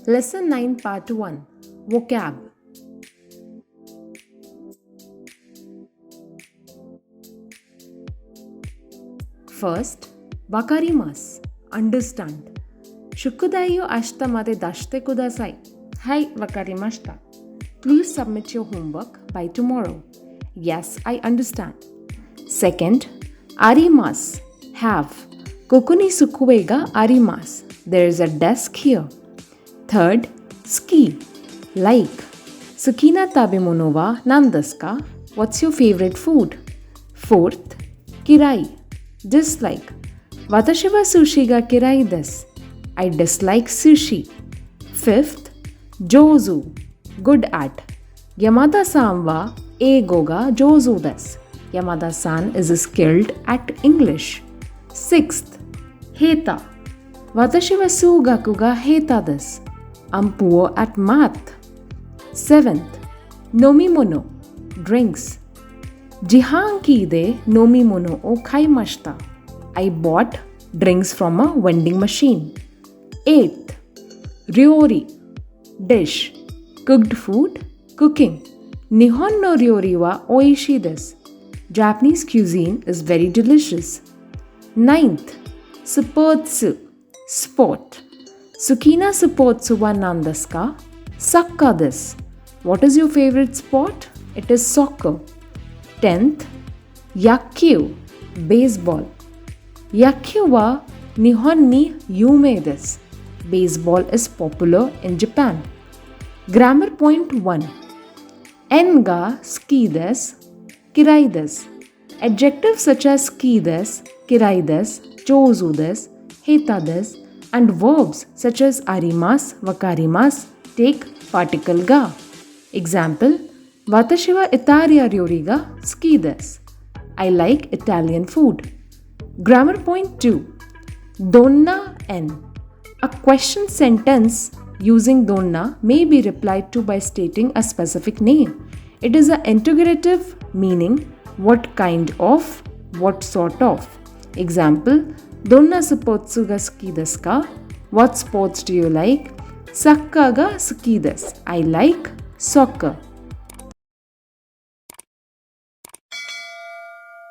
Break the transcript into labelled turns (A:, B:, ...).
A: Lesson 9 Part 1 Vocab. First, wakarimasu, understand. Shukudai yo ashita made dashite kudasai. Hai, wakarimashita. Please submit your homework by tomorrow. Yes, I understand. Second, arimasu, have. Koku ni sukue ga arimasu. There is a desk here. Third, ski, like. Suki na tabemono wa nan desu ka? What's your favorite food? Fourth, kirai, dislike. Watashi wa sushi ga kirai desu. I dislike sushi. Fifth, jozu, good at. Yamada-san wa eigo ga jozu desu. Yamada-san is skilled at English. Sixth, heita. Watashi wa sugaku ga heita desu. I'm poor at math. Seventh, nomimono, drinks. Jihanki de nomimono o kaimashita. I bought drinks from a vending machine. Eighth, ryori, dish. Cooked food, cooking. Nihon no ryori wa oishii desu. Japanese cuisine is very delicious. Ninth, sportsu, sport. Sukina sportsu wa nan desu ka? Soccer desu. What is your favorite sport? It is soccer. 10th, yakkyu, baseball. Yakkyu wa Nihon ni yume desu. Baseball is popular in Japan. Grammar point 1. En ga ski desu, kirai desu. Adjectives such as ski desu, kirai desu, jozu desu, heita desu, and verbs such as arimasu, wakarimasu take particle ga. Example, watashi wa Italia ryori ga ski desu. I like Italian food. Grammar point 2. Donna en. A question sentence using donna may be replied to by stating a specific name. It is an interrogative meaning what kind of, what sort of. Example, Donna sportsu ga suki desu ka? What sports do you like? Soccer ga suki desu. I like soccer.